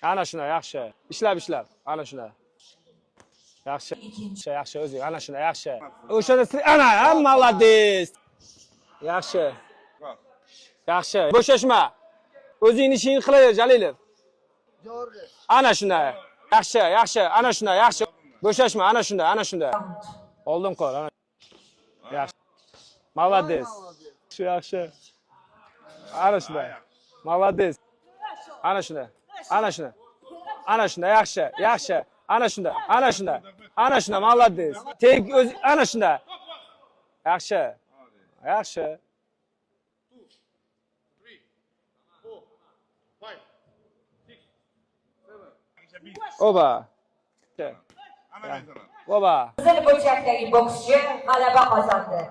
Ana shuna, yaxshi. Ishlab. Ana shuna. Yaxshi. Yaxshi o'zing. Ana shuna, yaxshi. O'shani ana, молодец. Yaxshi. Yaxshi. Bo'shashma. O'zingni ishingni qilaver, Jalilov. Ana shuna. Yaxshi. Ana shuna, yaxshi. Bo'shashma, ana shunda. Oldin qol, ana. Yaxshi. Молодец. Yaxshi. Ana shuna. Молодец. Ana shuna. Yaxshi. Ana shunda, молодец. Tek o'z ana shunda. Yaxshi. Oba. Oba. Qizil burchakdagi bokschi g'alaba qozondi.